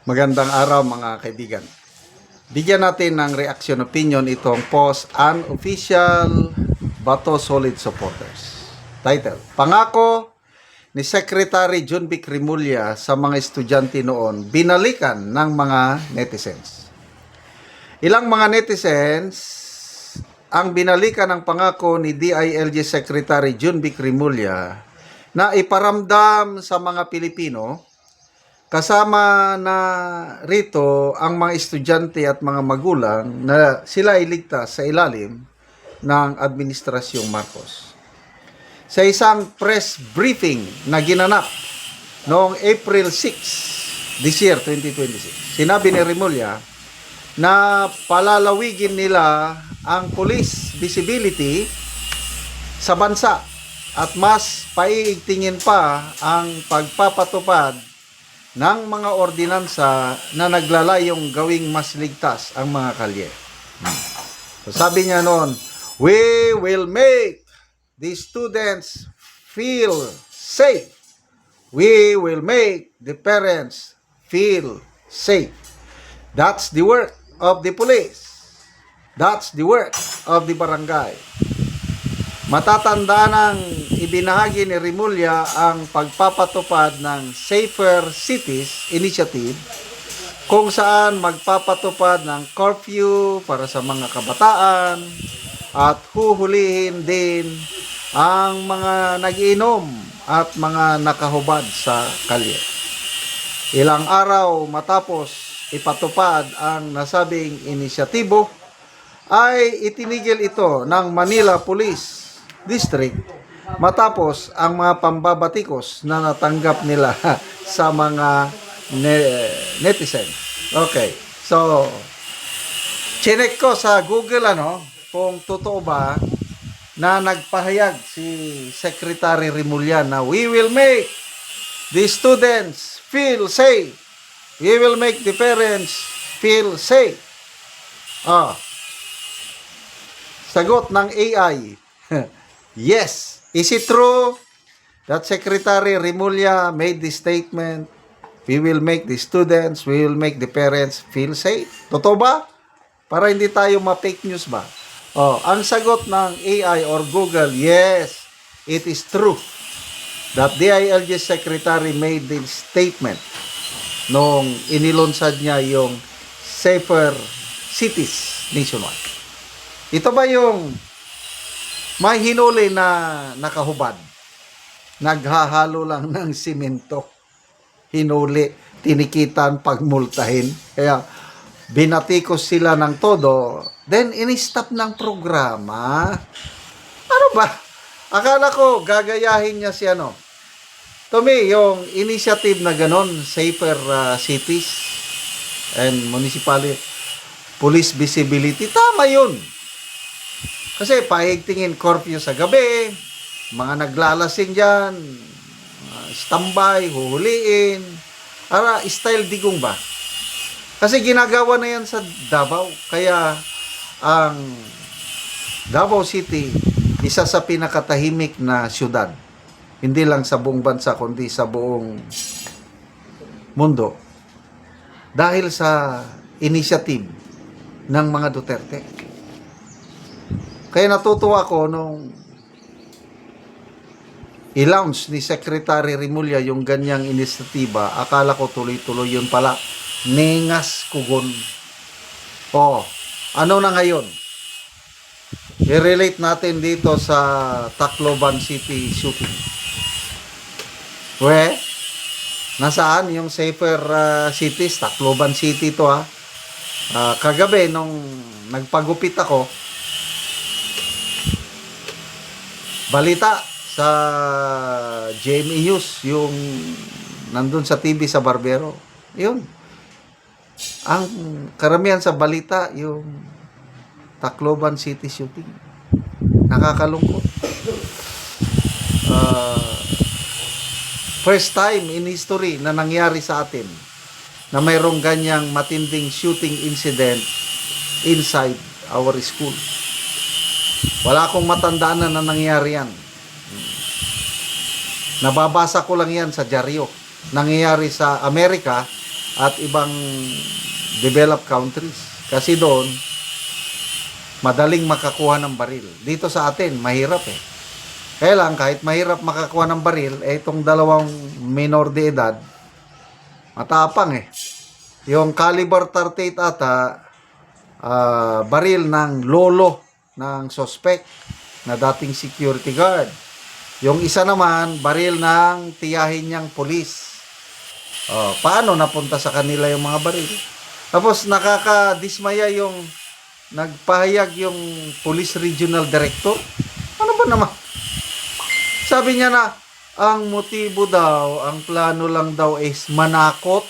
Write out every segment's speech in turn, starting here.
Magandang araw mga kaibigan. Bigyan natin ng reaction opinion itong post Unofficial Bato Solid Supporters. Title, Pangako ni Secretary John Vic Remulla sa mga estudyante noon, binalikan ng mga netizens. Ilang mga netizens ang binalikan ng pangako ni DILG Secretary John Vic Remulla na iparamdam sa mga Pilipino, kasama na rito ang mga estudyante at mga magulang, na sila ay ligtas sa ilalim ng Administrasyong Marcos. Sa isang press briefing na ginanap noong April 6 this year, 2026, sinabi ni Remulla na palalawigin nila ang police visibility sa bansa at mas paiigtingin pa ang pagpapatupad ng mga ordinansa na naglalayong gawing mas ligtas ang mga kalye. So sabi niya noon, we will make the students feel safe. We will make the parents feel safe. That's the work of the police. That's the work of the barangay. Matatandaan ang ibinahagi ni Remulla ang pagpapatupad ng Safer Cities Initiative, kung saan magpapatupad ng curfew para sa mga kabataan at huhulihin din ang mga nag-iinom at mga nakahubad sa kalye. Ilang araw matapos ipatupad ang nasabing inisyatibo, ay itinigil ito ng Manila Police District matapos ang mga pambabatikos na natanggap nila sa mga netizen. Okay, so chinek ko sa Google kung totoo ba na nagpahayag si Secretary Remulla na we will make the students feel safe. We will make the parents feel safe. Sagot ng AI. Yes. Is it true that Secretary Remulla made this statement? We will make the students, we will make the parents feel safe. Totoo ba? Para hindi tayo ma-fake news ba? Ang sagot ng AI or Google, yes, it is true that DILG Secretary made this statement nung inilunsad niya yung Safer Cities Nationwide. Ito ba yung may hinuli na nakahubad? Naghahalo lang ng simento. Hinuli, tinikitan, pagmultahin. Kaya binatikos sila ng todo. Then, in-stop ng programa. Ano ba? Akala ko, gagayahin niya si To me, yung initiative na ganon, Safer Cities and Municipality Police Visibility, tama yun. Kasi paigtingin curfew sa gabi, mga naglalasing dyan, standby, huhuliin, style digong ba? Kasi ginagawa na yan sa Davao. Kaya ang Davao City, isa sa pinakatahimik na syudad. Hindi lang sa buong bansa, kundi sa buong mundo. Dahil sa initiative ng mga Duterte. Kaya natutuwa ako nung i-launch ni Secretary Remulla yung ganyang inisyatiba. Akala ko tuloy-tuloy yun pala. Ningas kugon. Ano na ngayon? I-relate natin dito sa Tacloban City shooting. Nasaan yung Safer Cities? Tacloban City to kagabi nung nagpagupit ako, balita sa GMA News, yung nandun sa TV sa Barbero. Yun. Ang karamihan sa balita, yung Tacloban City shooting. Nakakalungkot. First time in history na nangyari sa atin na mayroong ganyang matinding shooting incident inside our school. Wala akong matandaan na nangyari yan. Nababasa ko lang yan sa dyaryo. Nangyayari sa Amerika, at ibang developed countries. Kasi doon, madaling makakuha ng baril. Dito sa atin, mahirap eh. Kaya lang, kahit mahirap makakuha ng baril, itong dalawang minor de edad, matapang eh. Yung caliber 38 ata, baril ng lolo ng suspect na dating security guard. Yung isa naman, baril ng tiyahin niyang polis. Paano napunta sa kanila yung mga baril? Tapos nakakadismaya yung nagpahayag yung police regional director. Ano ba naman? Sabi niya na, ang motibo daw, ang plano lang daw is manakot.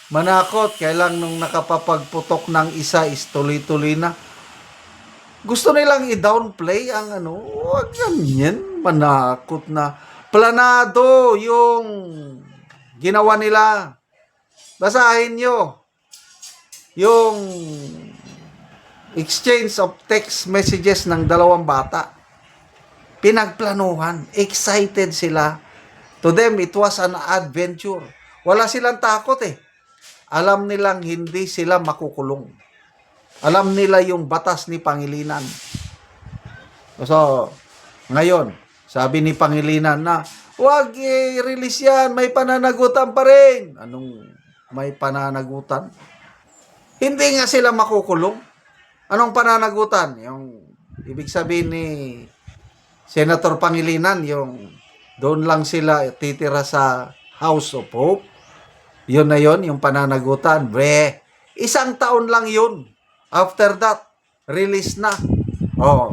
Manakot. Kailang nung nakapapagputok ng isa is tuloy-tuloy na. Gusto nilang i-downplay ang ano. Huwag yan. Manakot na. Planado yung ginawa nila. Basahin nyo yung exchange of text messages ng dalawang bata. Pinagplanuhan. Excited sila. To them, it was an adventure. Wala silang takot eh. Alam nilang hindi sila makukulong. Alam nila yung batas ni Pangilinan. So, ngayon, sabi ni Pangilinan na, huwag i-release yan, may pananagutan pa rin. Anong may pananagutan? Hindi nga sila makukulong. Anong pananagutan? Yung ibig sabihin ni Senator Pangilinan, yung doon lang sila titira sa House of Hope. Yun na yun, yung pananagutan. Isang taon lang yun. After that, release na.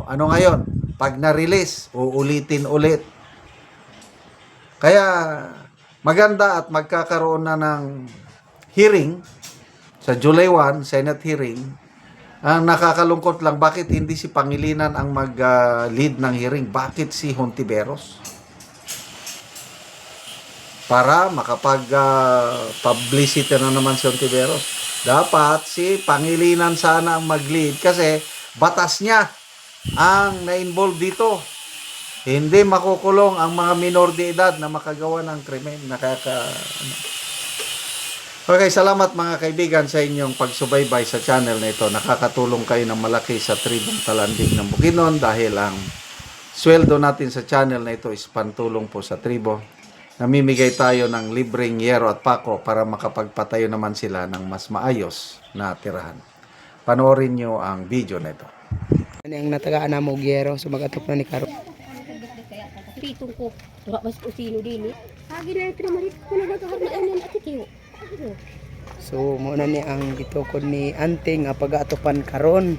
Ano ngayon? Pag na-release, uulitin ulit. Kaya, maganda at magkakaroon na ng hearing sa July 1, Senate hearing. Ang nakakalungkot lang, bakit hindi si Pangilinan ang mag-lead ng hearing? Bakit si Hontiveros? Para makapag-publicity na naman si Hontiveros. Dapat si Pangilinan sana ang mag-lead kasi batas niya ang na-involve dito. Hindi makukulong ang mga minor de edad na makagawa ng krimen. Okay, salamat mga kaibigan sa inyong pagsubaybay sa channel na ito. Nakakatulong kayo ng malaki sa tribong Talandig ng Bukidnon dahil ang sweldo natin sa channel na ito is pantulong po sa tribo. Namimigay tayo ng libreng yero at pako para makapagpatayo naman sila ng mas maayos na tirahan. Panoorin nyo ang video na ito. Ano ang natagaan na mo gyero so magatok na ni Karo. Pitong ko, mas usino dili. Agi na ito naman ito na nagkaharmaan ng atikiyo. So muna ni ang gitukod ni ante nga pag-atopan karon.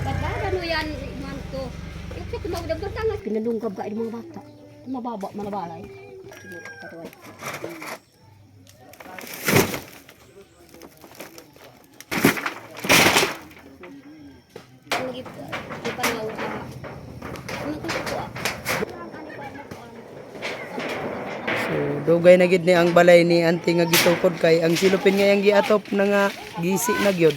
Ba't ano yan, man to? Yung sa tumawag na tangas, pinalunggab ka mga bata. Mababa, manabalay. Sige, katuway. Ang gipanaw ka. Ano ko ito ah? So dugay na gid ni ang balay ni ante nga gitukod kay ang silupin nga yang giatop na nga gisi na gyud.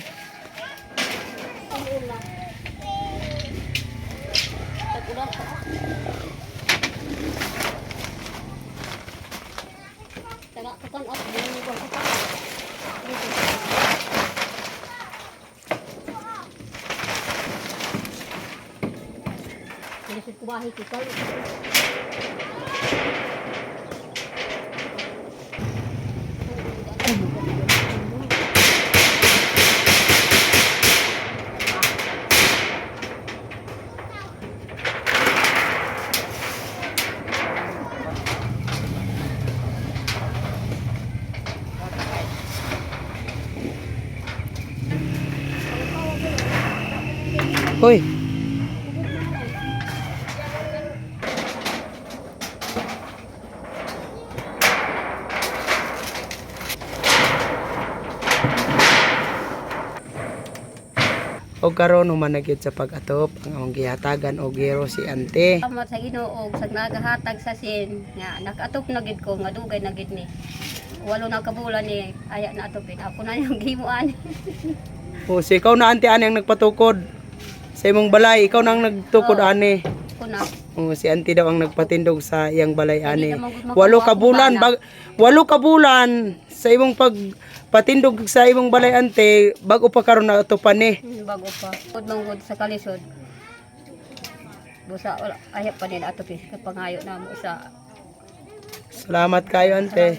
Kubahi kita. Hoy. O karon human na gyud sa pag-atop ang among gihatagan og gyero si ante. Amat sa Ginoo og sa nagahatag sa sin nga nakaatop na gid ko nga dugay na gid ni. Walo na kabulan ni aya na atopin. Ako na yung gimuan. O si ikaw na ante ani ang nagpatukod sa imong balay, ikaw nang nagtukod ani. Kun una. Si auntie daw ang nagpatindog sa iyang balay ani. Hindi na mag- 8 ka bulan, 8 ka bulan sa imong pagpatindog sa imong balay ante, bago pa karon na atupan ni. Bago pa. Pud manggod sa kalisod. Busa wala ayaw pa nila ato pi kapangayo na mo sa Salamat kayo ante.